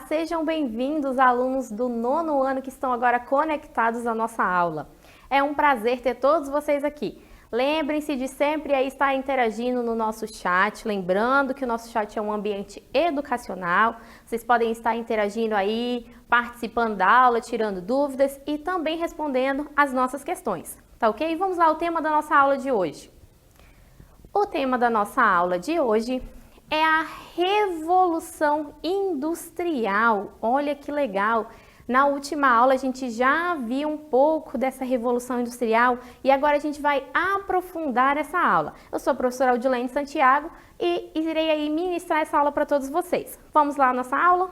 sejam bem-vindos, alunos do 9º ano que estão agora conectados à nossa aula. É um prazer ter todos vocês aqui. Lembrem-se de sempre aí estar interagindo no nosso chat, lembrando que o nosso chat é um ambiente educacional. Vocês podem estar interagindo aí, participando da aula, tirando dúvidas e também respondendo as nossas questões, tá ok? Vamos lá ao tema da nossa aula de hoje. O tema da nossa aula de hoje é a Revolução Industrial. Olha que legal! Na última aula a gente já viu um pouco dessa Revolução Industrial e agora a gente vai aprofundar essa aula. Eu sou a professora Audilene Santiago e irei aí ministrar essa aula para todos vocês. Vamos lá à nossa aula?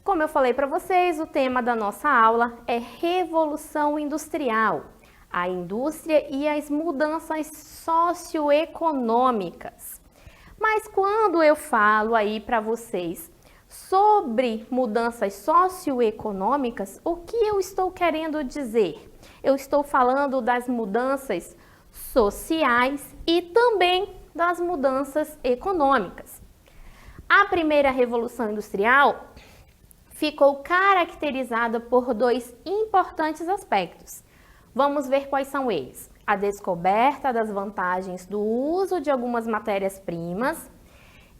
Como eu falei para vocês, o tema da nossa aula é Revolução Industrial, a indústria e as mudanças socioeconômicas. Mas quando eu falo aí para vocês sobre mudanças socioeconômicas, o que eu estou querendo dizer? Eu estou falando das mudanças sociais e também das mudanças econômicas. A primeira Revolução Industrial ficou caracterizada por dois importantes aspectos. Vamos ver quais são eles. A descoberta das vantagens do uso de algumas matérias-primas,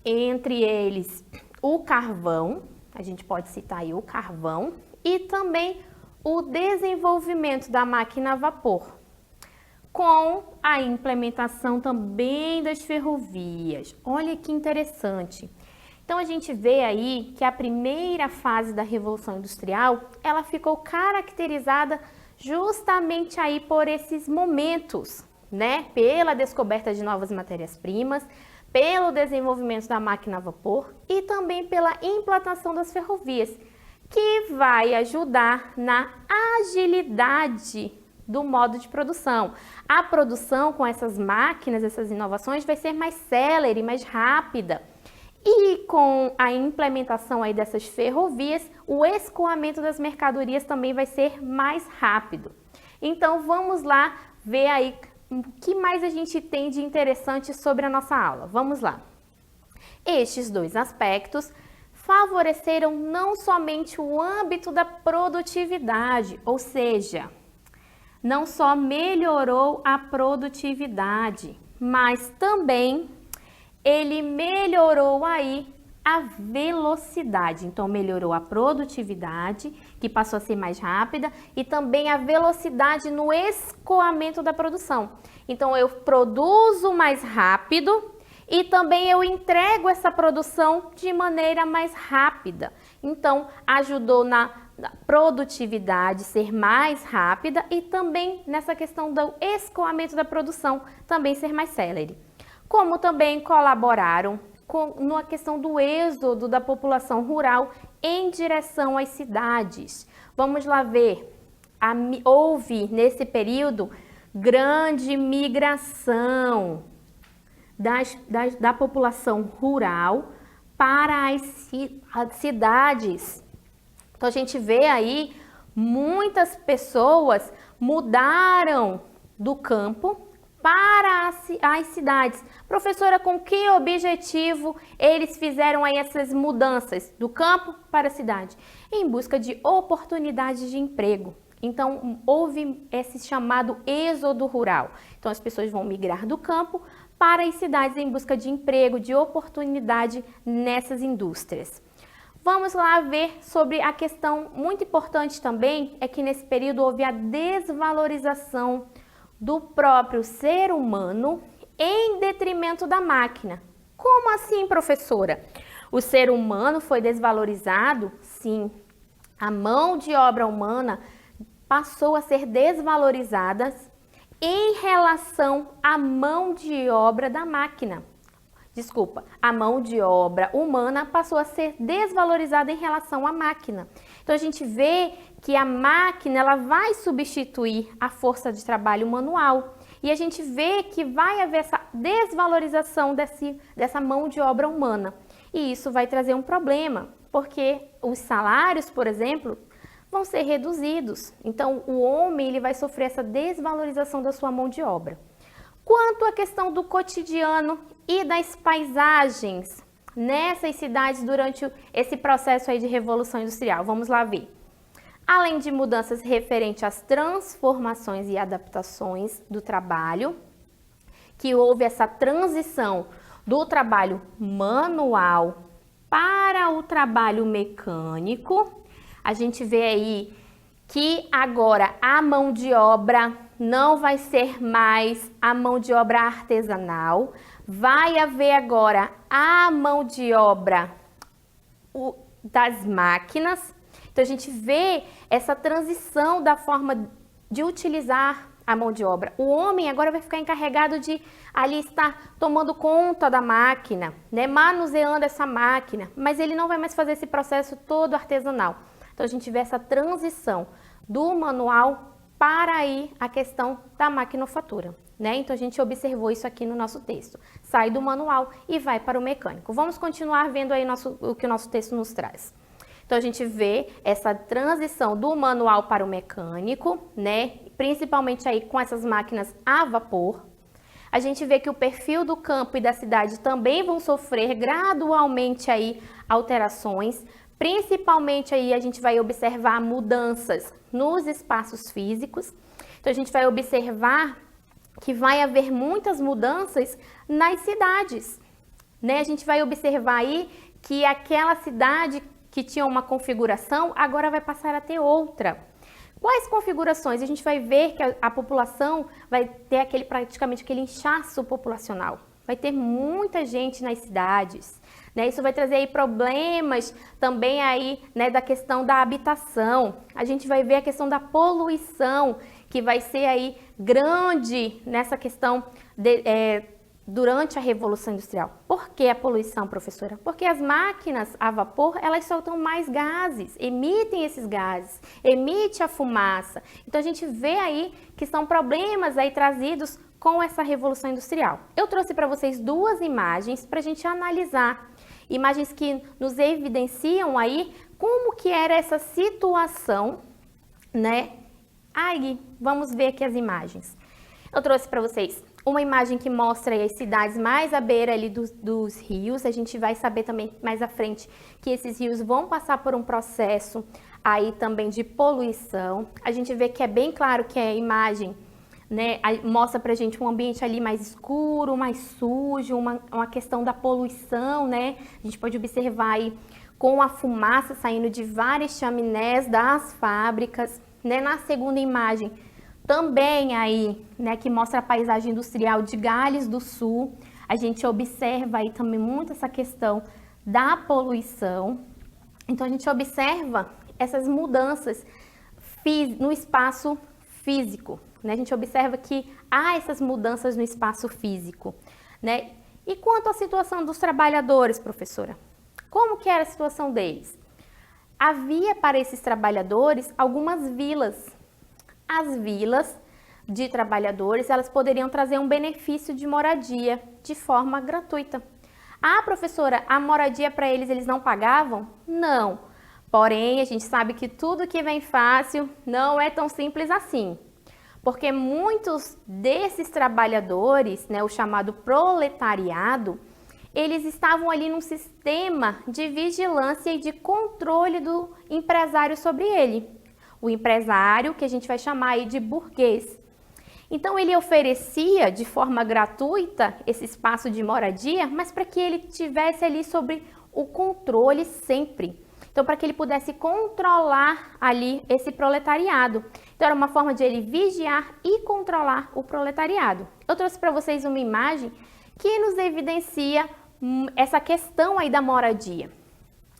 entre eles o carvão, a gente pode citar aí o carvão, e também o desenvolvimento da máquina a vapor, com a implementação também das ferrovias. Olha que interessante. Então a gente vê aí que a primeira fase da Revolução Industrial, ela ficou caracterizada justamente aí por esses momentos, né? Pela descoberta de novas matérias-primas, pelo desenvolvimento da máquina a vapor e também pela implantação das ferrovias, que vai ajudar na agilidade do modo de produção. A produção com essas máquinas, essas inovações, vai ser mais célere, mais rápida. E com a implementação aí dessas ferrovias, o escoamento das mercadorias também vai ser mais rápido. Então vamos lá ver aí o que mais a gente tem de interessante sobre a nossa aula. Vamos lá. Estes dois aspectos favoreceram não somente o âmbito da produtividade, ou seja, não só melhorou a produtividade, mas também ele melhorou aí a velocidade. Então, melhorou a produtividade, que passou a ser mais rápida, e também a velocidade no escoamento da produção. Então, eu produzo mais rápido e também eu entrego essa produção de maneira mais rápida. Então, ajudou na produtividade ser mais rápida e também nessa questão do escoamento da produção também ser mais célere. Como também colaboraram na questão do êxodo da população rural em direção às cidades. Vamos lá ver, houve nesse período grande migração da população rural para as cidades. Então a gente vê aí muitas pessoas mudaram do campo para as cidades. Professora, com que objetivo eles fizeram aí essas mudanças do campo para a cidade? Em busca de oportunidades de emprego. Então, houve esse chamado êxodo rural. Então, as pessoas vão migrar do campo para as cidades em busca de emprego, de oportunidade nessas indústrias. Vamos lá ver sobre a questão muito importante também, é que nesse período houve a desvalorização do próprio ser humano em detrimento da máquina. Como assim, professora? O ser humano foi desvalorizado? Sim. A mão de obra humana passou a ser desvalorizada em relação à mão de obra da máquina. Desculpa, a mão de obra humana passou a ser desvalorizada em relação à máquina. Então a gente vê que a máquina ela vai substituir a força de trabalho manual e a gente vê que vai haver essa desvalorização dessa mão de obra humana. E isso vai trazer um problema, porque os salários, por exemplo, vão ser reduzidos. Então o homem ele vai sofrer essa desvalorização da sua mão de obra. Quanto à questão do cotidiano e das paisagens, nessas cidades durante esse processo aí de Revolução Industrial? Vamos lá ver. Além de mudanças referentes às transformações e adaptações do trabalho, que houve essa transição do trabalho manual para o trabalho mecânico, a gente vê aí que agora a mão de obra não vai ser mais a mão de obra artesanal, vai haver agora a mão de obra das máquinas. Então a gente vê essa transição da forma de utilizar a mão de obra. O homem agora vai ficar encarregado de ali estar tomando conta da máquina, né, manuseando essa máquina, mas ele não vai mais fazer esse processo todo artesanal. Então a gente vê essa transição do manual para aí a questão da maquinofatura, né? Então a gente observou isso aqui no nosso texto. Sai do manual e vai para o mecânico. Vamos continuar vendo aí o que o nosso texto nos traz. Então a gente vê essa transição do manual para o mecânico, né? Principalmente aí com essas máquinas a vapor. A gente vê que o perfil do campo e da cidade também vão sofrer gradualmente aí alterações. Principalmente aí a gente vai observar mudanças nos espaços físicos. Então a gente vai observar que vai haver muitas mudanças nas cidades, né? A gente vai observar aí que aquela cidade que tinha uma configuração agora vai passar a ter outra. Quais configurações? A gente vai ver que a população vai ter praticamente aquele inchaço populacional. Vai ter muita gente nas cidades, né? Isso vai trazer aí problemas também aí, né, da questão da habitação. A gente vai ver a questão da poluição, que vai ser aí grande nessa questão durante a Revolução Industrial. Por que a poluição, professora? Porque as máquinas a vapor, elas soltam mais gases, emitem esses gases, emite a fumaça. Então a gente vê aí que são problemas aí trazidos com essa Revolução Industrial. Eu trouxe para vocês duas imagens para a gente analisar. Imagens que nos evidenciam aí como que era essa situação, né? Aí, vamos ver aqui as imagens. Eu trouxe para vocês uma imagem que mostra aí as cidades mais à beira ali dos rios. A gente vai saber também mais à frente que esses rios vão passar por um processo aí também de poluição. A gente vê que é bem claro que a imagem, né, mostra pra gente um ambiente ali mais escuro, mais sujo, uma questão da poluição, né? A gente pode observar aí com a fumaça saindo de várias chaminés das fábricas, né? Na segunda imagem, também aí, né, que mostra a paisagem industrial de Galles do Sul, a gente observa aí também muito essa questão da poluição. Então a gente observa essas mudanças no espaço físico, né? A gente observa que há essas mudanças no espaço físico, né? E quanto à situação dos trabalhadores, professora? Como que era a situação deles? Havia para esses trabalhadores algumas vilas. As vilas de trabalhadores, elas poderiam trazer um benefício de moradia de forma gratuita. Ah, professora, a moradia para eles não pagavam? Não. Porém, a gente sabe que tudo que vem fácil não é tão simples assim. Porque muitos desses trabalhadores, né, o chamado proletariado, eles estavam ali num sistema de vigilância e de controle do empresário sobre ele. O empresário, que a gente vai chamar aí de burguês. Então ele oferecia de forma gratuita esse espaço de moradia, mas para que ele tivesse ali sobre o controle sempre. Então para que ele pudesse controlar ali esse proletariado. Então era uma forma de ele vigiar e controlar o proletariado. Eu trouxe para vocês uma imagem que nos evidencia essa questão aí da moradia.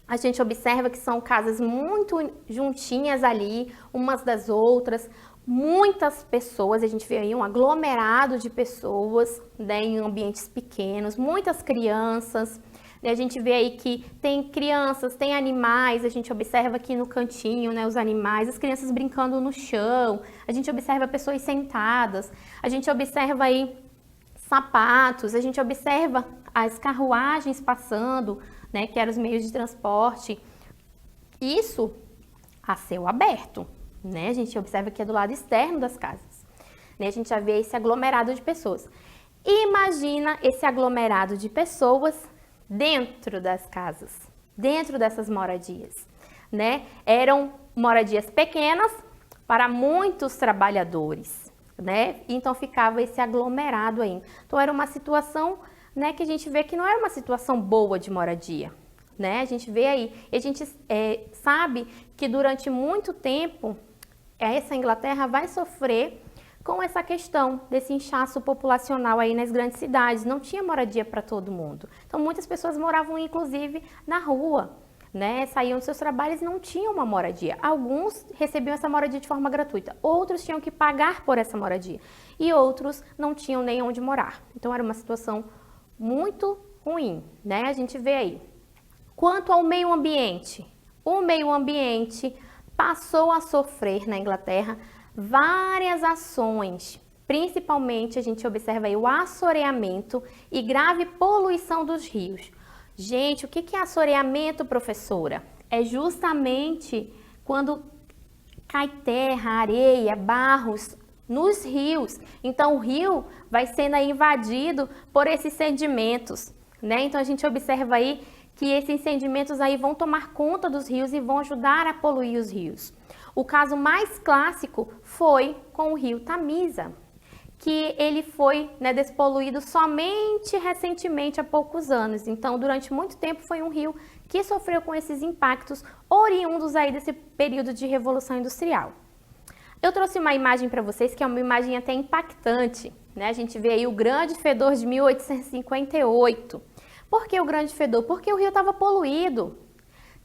A gente observa que são casas muito juntinhas ali, umas das outras, muitas pessoas, a gente vê aí um aglomerado de pessoas, né, em ambientes pequenos, muitas crianças, né, a gente vê aí que tem crianças, tem animais, a gente observa aqui no cantinho, né, os animais, as crianças brincando no chão, a gente observa pessoas sentadas, a gente observa aí sapatos, a gente observa as carruagens passando, né, que eram os meios de transporte, isso a céu aberto, né, a gente observa que é do lado externo das casas, né, a gente já vê esse aglomerado de pessoas. Imagina esse aglomerado de pessoas dentro das casas, dentro dessas moradias, né? Eram moradias pequenas para muitos trabalhadores, né? Então ficava esse aglomerado aí. Então era uma situação, né, que a gente vê que não era uma situação boa de moradia, né? A gente vê aí, e a gente sabe que durante muito tempo essa Inglaterra vai sofrer com essa questão desse inchaço populacional aí nas grandes cidades. Não tinha moradia para todo mundo. Então muitas pessoas moravam inclusive na rua, né? Saíam dos seus trabalhos e não tinham uma moradia. Alguns recebiam essa moradia de forma gratuita, outros tinham que pagar por essa moradia e outros não tinham nem onde morar. Então era uma situação muito ruim, né? A gente vê aí. Quanto ao meio ambiente, o meio ambiente passou a sofrer na Inglaterra várias ações, principalmente a gente observa aí o assoreamento e grave poluição dos rios. Gente, o que é assoreamento, professora? É justamente quando cai terra, areia, barros nos rios. Então o rio vai sendo aí invadido por esses sedimentos, né? Então a gente observa aí que esses sedimentos aí vão tomar conta dos rios e vão ajudar a poluir os rios. O caso mais clássico foi com o rio Tamisa, que ele foi, né, despoluído somente recentemente, há poucos anos. Então, durante muito tempo foi um rio que sofreu com esses impactos oriundos aí desse período de Revolução Industrial. Eu trouxe uma imagem para vocês que é uma imagem até impactante, né? A gente vê aí o Grande Fedor de 1858. Por que o Grande Fedor? Porque o rio estava poluído.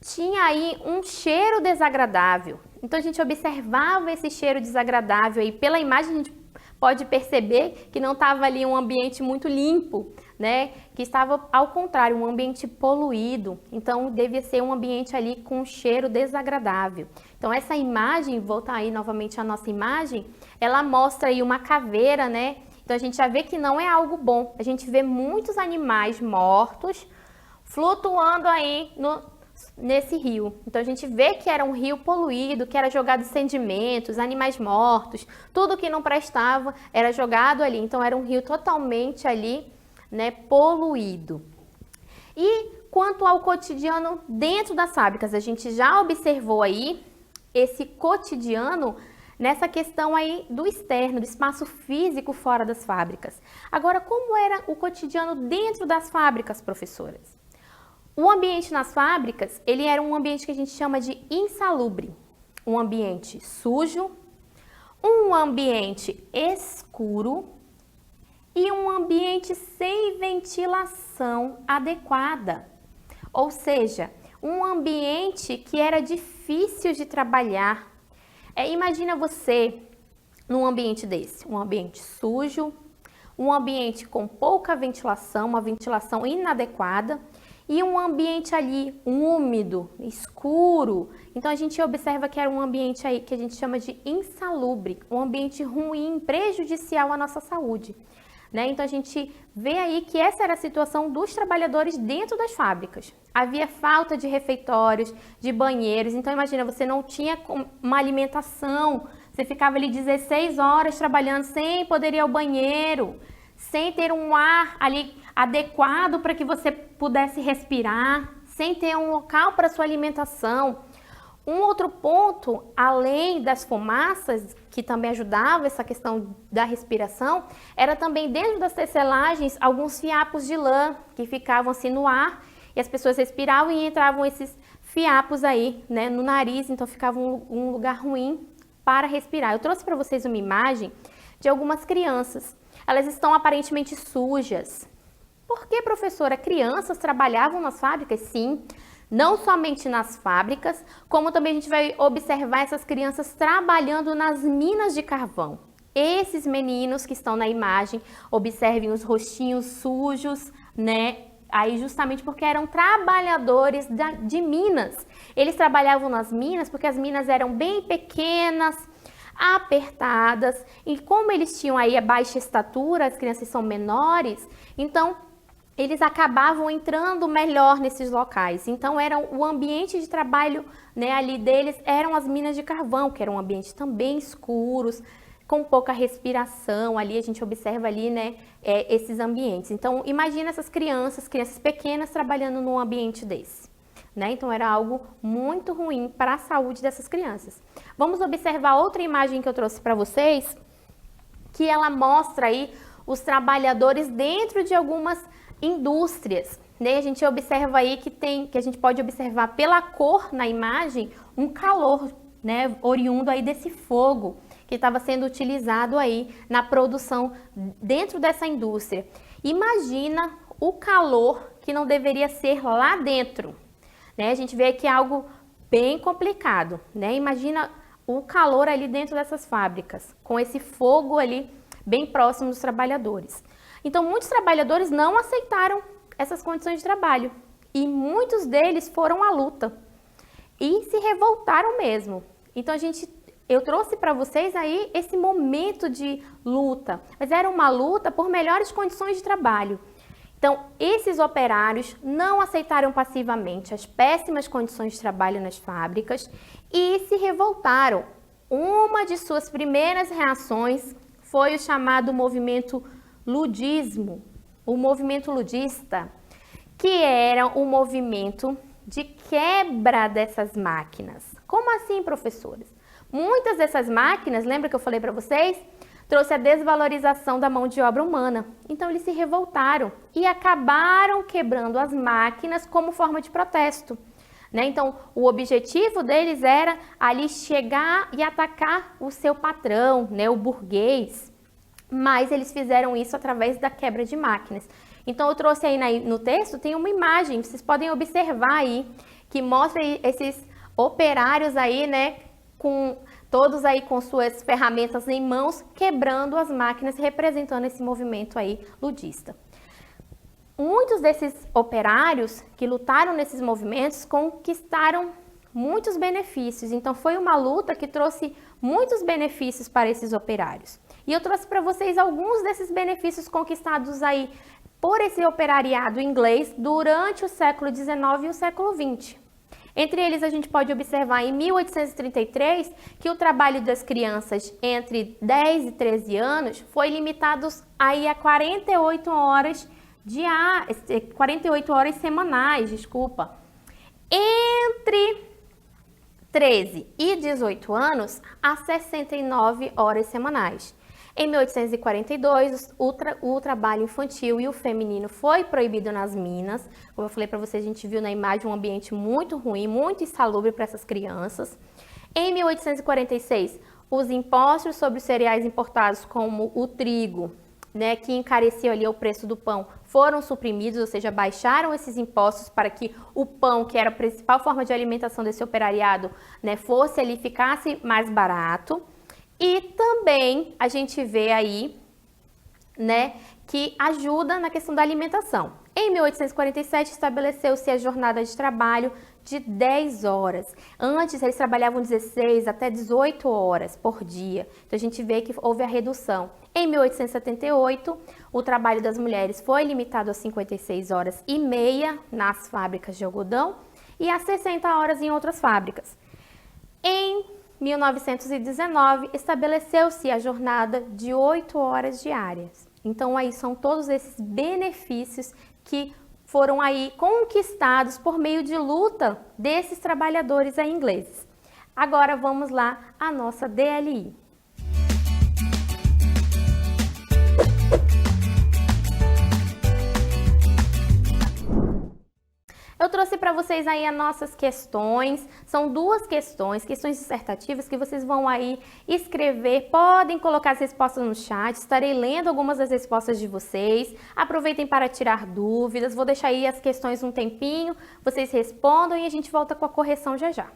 Tinha aí um cheiro desagradável. Então a gente observava esse cheiro desagradável aí. Pela imagem a gente pode perceber que não estava ali um ambiente muito limpo, né? Que estava ao contrário, um ambiente poluído. Então devia ser um ambiente ali com um cheiro desagradável. Então essa imagem, voltar aí novamente à nossa imagem, ela mostra aí uma caveira, né? Então a gente já vê que não é algo bom. A gente vê muitos animais mortos flutuando aí nesse rio. Então a gente vê que era um rio poluído, que era jogado sedimentos, animais mortos, tudo que não prestava era jogado ali. Então era um rio totalmente ali, né, poluído. E quanto ao cotidiano dentro das fábricas, a gente já observou aí esse cotidiano nessa questão aí do externo, do espaço físico fora das fábricas. Agora, como era o cotidiano dentro das fábricas, professoras? O ambiente nas fábricas, ele era um ambiente que a gente chama de insalubre, um ambiente sujo, um ambiente escuro e um ambiente sem ventilação adequada. Ou seja, um ambiente que era difícil de trabalhar. Imagina você num ambiente desse, um ambiente sujo, um ambiente com pouca ventilação, uma ventilação inadequada e um ambiente ali úmido, escuro. Então a gente observa que era um ambiente aí que a gente chama de insalubre, um ambiente ruim, prejudicial à nossa saúde, né? Então a gente vê aí que essa era a situação dos trabalhadores dentro das fábricas. Havia falta de refeitórios, de banheiros. Então imagina, você não tinha uma alimentação, você ficava ali 16 horas trabalhando sem poder ir ao banheiro, sem ter um ar ali adequado para que você pudesse respirar, sem ter um local para sua alimentação. Um outro ponto, além das fumaças, que também ajudava essa questão da respiração, era também dentro das tecelagens alguns fiapos de lã que ficavam assim no ar e as pessoas respiravam e entravam esses fiapos aí, né, no nariz, então ficava um lugar ruim para respirar. Eu trouxe para vocês uma imagem de algumas crianças. Elas estão aparentemente sujas. Por que, professora? Crianças trabalhavam nas fábricas? Sim. Não somente nas fábricas, como também a gente vai observar essas crianças trabalhando nas minas de carvão. Esses meninos que estão na imagem, observem os rostinhos sujos, né? Aí justamente porque eram trabalhadores de minas. Eles trabalhavam nas minas porque as minas eram bem pequenas, apertadas, e como eles tinham aí a baixa estatura, as crianças são menores, então eles acabavam entrando melhor nesses locais. Então o ambiente de trabalho, né, ali deles eram as minas de carvão, que era um ambiente também escuros, com pouca respiração ali, a gente observa ali, né, esses ambientes. Então, imagina essas crianças pequenas trabalhando num ambiente desse, né? Então, era algo muito ruim para a saúde dessas crianças. Vamos observar outra imagem que eu trouxe para vocês, que ela mostra aí os trabalhadores dentro de algumas indústrias, né? A gente observa aí que a gente pode observar pela cor na imagem um calor, né, oriundo aí desse fogo que estava sendo utilizado aí na produção dentro dessa indústria. Imagina o calor que não deveria ser lá dentro, né? A gente vê que é algo bem complicado, né? Imagina o calor ali dentro dessas fábricas, com esse fogo ali bem próximo dos trabalhadores. Então, muitos trabalhadores não aceitaram essas condições de trabalho e muitos deles foram à luta e se revoltaram mesmo. Então, eu trouxe para vocês aí esse momento de luta, mas era uma luta por melhores condições de trabalho. Então, esses operários não aceitaram passivamente as péssimas condições de trabalho nas fábricas e se revoltaram. Uma de suas primeiras reações foi o chamado movimento ludismo, o movimento ludista, que era um movimento de quebra dessas máquinas. Como assim, professores? Muitas dessas máquinas, lembra que eu falei para vocês? Trouxe a desvalorização da mão de obra humana. Então, eles se revoltaram e acabaram quebrando as máquinas como forma de protesto, né? Então, o objetivo deles era ali chegar e atacar o seu patrão, né, o burguês, mas eles fizeram isso através da quebra de máquinas. Então, eu trouxe aí no texto, tem uma imagem, vocês podem observar aí, que mostra esses operários aí, né, todos aí com suas ferramentas em mãos, quebrando as máquinas, representando esse movimento aí ludista. Muitos desses operários que lutaram nesses movimentos conquistaram muitos benefícios. Então, foi uma luta que trouxe muitos benefícios para esses operários. E eu trouxe para vocês alguns desses benefícios conquistados aí por esse operariado inglês durante o século XIX e o século XX. Entre eles, a gente pode observar em 1833 que o trabalho das crianças entre 10 e 13 anos foi limitado aí a 48 horas 48 horas semanais, desculpa. Entre 13 e 18 anos, a 69 horas semanais. Em 1842, o trabalho infantil e o feminino foi proibido nas minas. Como eu falei para vocês, a gente viu na imagem um ambiente muito ruim, muito insalubre para essas crianças. Em 1846, os impostos sobre os cereais importados, como o trigo, né, que encareciam ali o preço do pão, foram suprimidos, ou seja, baixaram esses impostos para que o pão, que era a principal forma de alimentação desse operariado, né, ficasse mais barato. E também a gente vê aí, né, que ajuda na questão da alimentação. Em 1847 estabeleceu-se a jornada de trabalho de 10 horas. Antes eles trabalhavam 16 até 18 horas por dia. Então a gente vê que houve a redução. Em 1878, o trabalho das mulheres foi limitado a 56 horas e meia nas fábricas de algodão e a 60 horas em outras fábricas. Em 1919, estabeleceu-se a jornada de 8 horas diárias. Então, aí são todos esses benefícios que foram aí conquistados por meio de luta desses trabalhadores aí ingleses. Agora, vamos lá à nossa DLI. Eu trouxe para vocês aí as nossas questões, são duas questões dissertativas que vocês vão aí escrever, podem colocar as respostas no chat, estarei lendo algumas das respostas de vocês, aproveitem para tirar dúvidas, vou deixar aí as questões um tempinho, vocês respondam e a gente volta com a correção já já.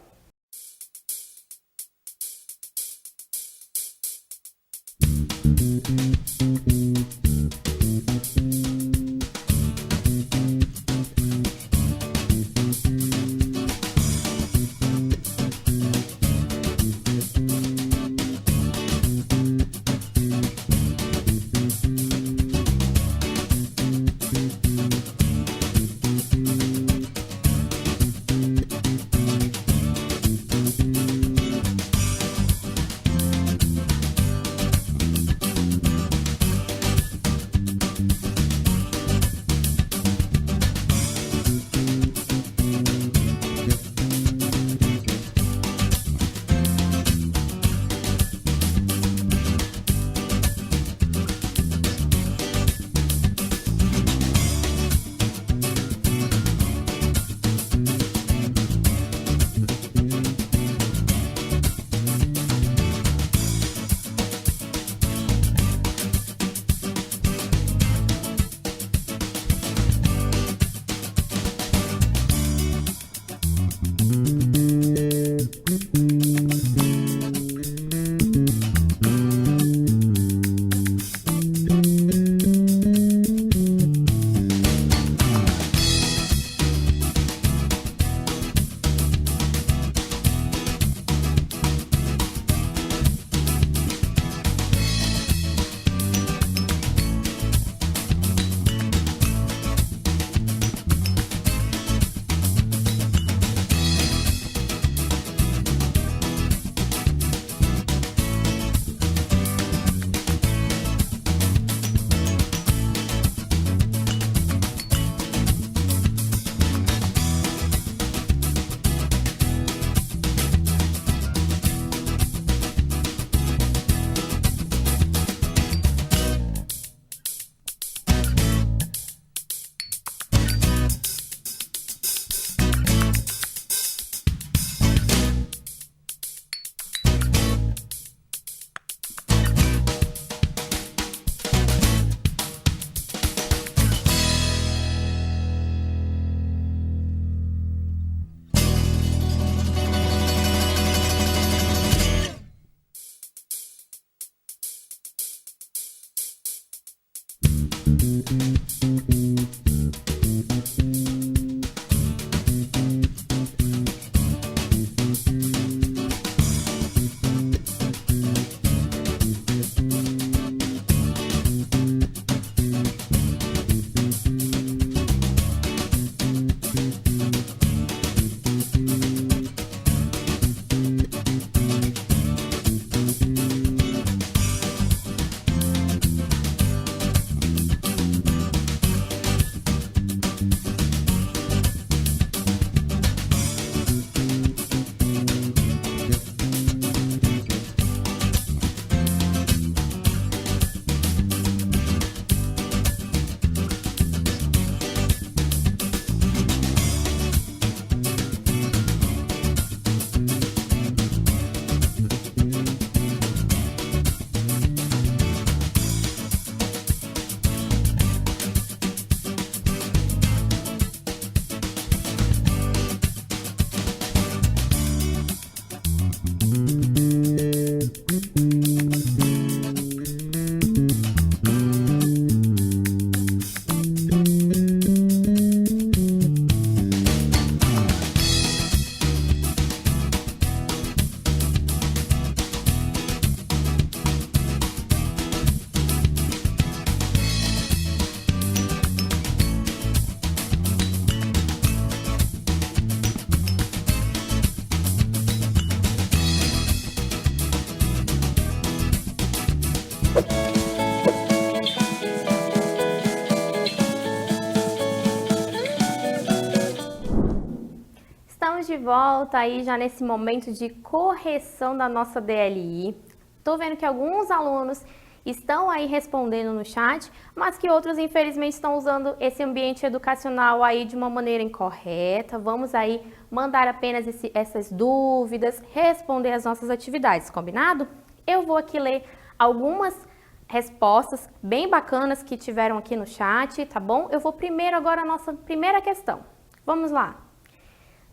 Estamos de volta aí já nesse momento de correção da nossa DLI. Tô vendo que alguns alunos estão aí respondendo no chat, mas que outros infelizmente estão usando esse ambiente educacional aí de uma maneira incorreta. Vamos aí mandar apenas essas dúvidas, responder as nossas atividades, combinado? Eu vou aqui ler algumas respostas bem bacanas que tiveram aqui no chat, tá bom? Eu vou primeiro agora a nossa primeira questão. Vamos lá.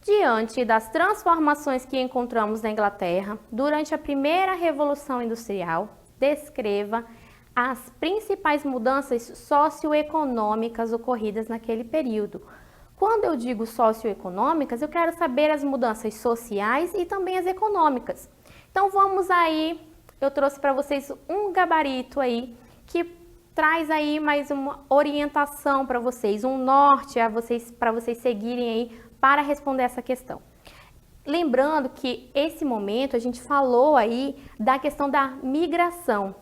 Diante das transformações que encontramos na Inglaterra durante a primeira Revolução Industrial, descreva as principais mudanças socioeconômicas ocorridas naquele período. Quando eu digo socioeconômicas, eu quero saber as mudanças sociais e também as econômicas. Então vamos aí, eu trouxe para vocês um gabarito aí que traz aí mais uma orientação para vocês, um norte para vocês seguirem aí para responder essa questão. Lembrando que esse momento a gente falou aí da questão da migração.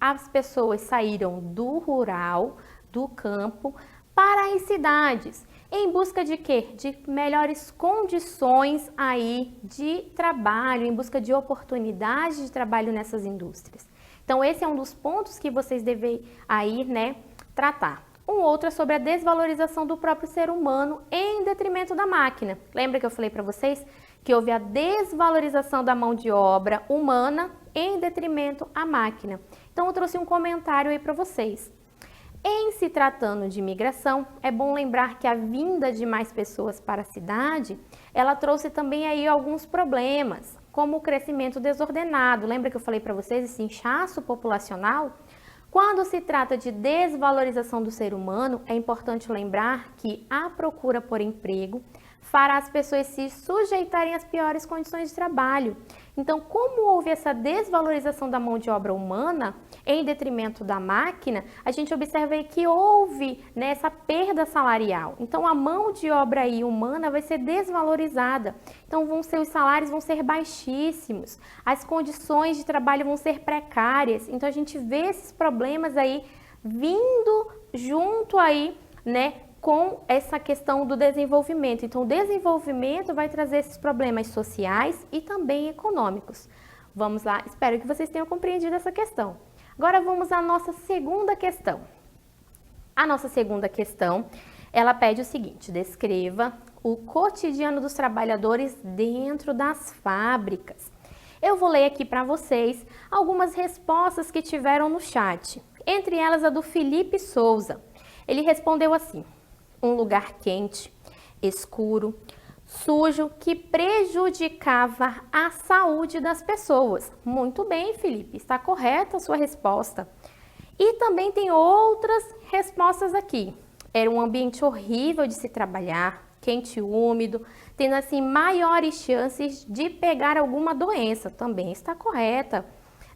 As pessoas saíram do rural, do campo, para as cidades, em busca de quê? De melhores condições aí de trabalho, em busca de oportunidades de trabalho nessas indústrias. Então esse é um dos pontos que vocês devem aí, tratar. Um outro é sobre a desvalorização do próprio ser humano em detrimento da máquina. Lembra que eu falei para vocês que houve a desvalorização da mão de obra humana em detrimento à máquina? Então eu trouxe um comentário aí para vocês. Em se tratando de migração, é bom lembrar que a vinda de mais pessoas para a cidade, ela trouxe também aí alguns problemas, como o crescimento desordenado. Lembra que eu falei para vocês esse inchaço populacional? Quando se trata de desvalorização do ser humano, é importante lembrar que a procura por emprego fará as pessoas se sujeitarem às piores condições de trabalho. Então, como houve essa desvalorização da mão de obra humana em detrimento da máquina, a gente observa aí que houve essa perda salarial. Então, a mão de obra aí humana vai ser desvalorizada. Então, os salários vão ser baixíssimos, as condições de trabalho vão ser precárias. Então, a gente vê esses problemas aí vindo junto aí, com essa questão do desenvolvimento. Então, o desenvolvimento vai trazer esses problemas sociais e também econômicos. Vamos lá, espero que vocês tenham compreendido essa questão. Agora vamos à nossa segunda questão. A nossa segunda questão, ela pede o seguinte: descreva o cotidiano dos trabalhadores dentro das fábricas. Eu vou ler aqui para vocês algumas respostas que tiveram no chat, entre elas a do Felipe Souza. Ele respondeu assim: um lugar quente, escuro, sujo, que prejudicava a saúde das pessoas. Muito bem, Felipe, está correta a sua resposta. E também tem outras respostas aqui. Era um ambiente horrível de se trabalhar, quente e úmido, tendo assim maiores chances de pegar alguma doença. Também está correta,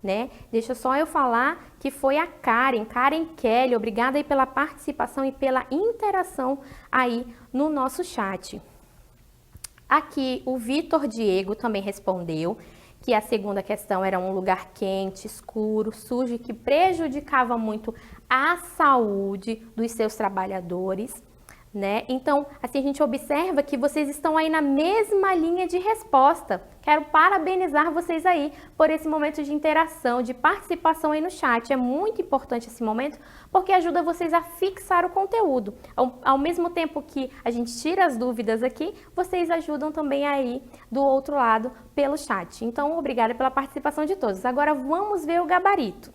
né? Deixa só eu falar que foi a Karen Kelly, obrigada aí pela participação e pela interação aí no nosso chat. Aqui o Vitor Diego também respondeu que a segunda questão era um lugar quente, escuro, sujo, que prejudicava muito a saúde dos seus trabalhadores, né? Então, assim, a gente observa que vocês estão aí na mesma linha de resposta. Quero parabenizar vocês aí por esse momento de interação, de participação aí no chat. É muito importante esse momento porque ajuda vocês a fixar o conteúdo. Ao mesmo tempo que a gente tira as dúvidas aqui, vocês ajudam também aí do outro lado pelo chat. Então, obrigada pela participação de todos. Agora vamos ver o gabarito.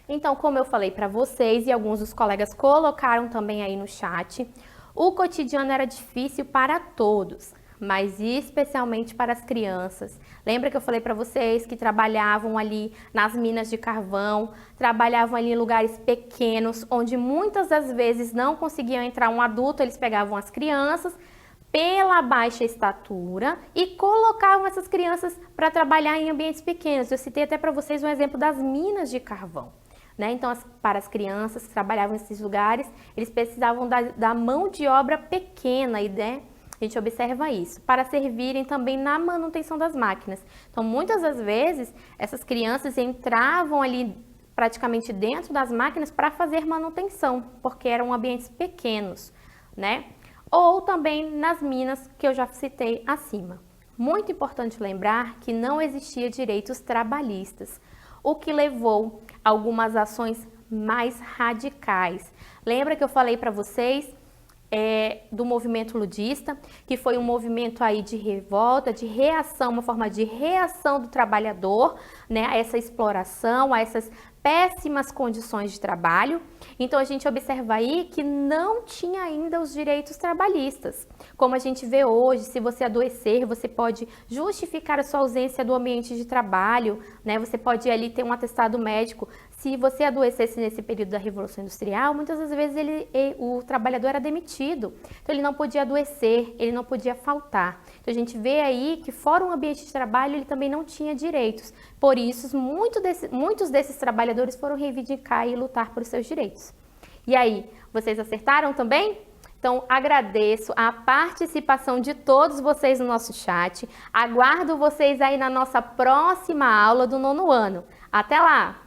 Então, como eu falei para vocês e alguns dos colegas colocaram também aí no chat, o cotidiano era difícil para todos, mas especialmente para as crianças. Lembra que eu falei para vocês que trabalhavam ali nas minas de carvão, trabalhavam ali em lugares pequenos, onde muitas das vezes não conseguiam entrar um adulto, eles pegavam as crianças pela baixa estatura e colocavam essas crianças para trabalhar em ambientes pequenos. Eu citei até para vocês um exemplo das minas de carvão. Né? Então, para as crianças que trabalhavam nesses lugares, eles precisavam da mão de obra pequena, e né? A gente observa isso, para servirem também na manutenção das máquinas. Então, muitas das vezes, essas crianças entravam ali praticamente dentro das máquinas para fazer manutenção, porque eram ambientes pequenos, né? Ou também nas minas que eu já citei acima. Muito importante lembrar que não existia direitos trabalhistas, o que levou a algumas ações mais radicais. Lembra que eu falei para vocês do movimento ludista, que foi um movimento aí de revolta, de reação, uma forma de reação do trabalhador, né, a essa exploração, a essas péssimas condições de trabalho. Então a gente observa aí que não tinha ainda os direitos trabalhistas. Como a gente vê hoje, se você adoecer, você pode justificar a sua ausência do ambiente de trabalho, né? Você pode ali ter um atestado médico. Se você adoecesse nesse período da Revolução Industrial, muitas das vezes o trabalhador era demitido. Então ele não podia adoecer, ele não podia faltar. Então a gente vê aí que fora um ambiente de trabalho, ele também não tinha direitos. Por isso, muitos desses trabalhadores foram reivindicar e lutar por seus direitos. E aí, vocês acertaram também? Então, agradeço a participação de todos vocês no nosso chat. Aguardo vocês aí na nossa próxima aula do 9º ano. Até lá!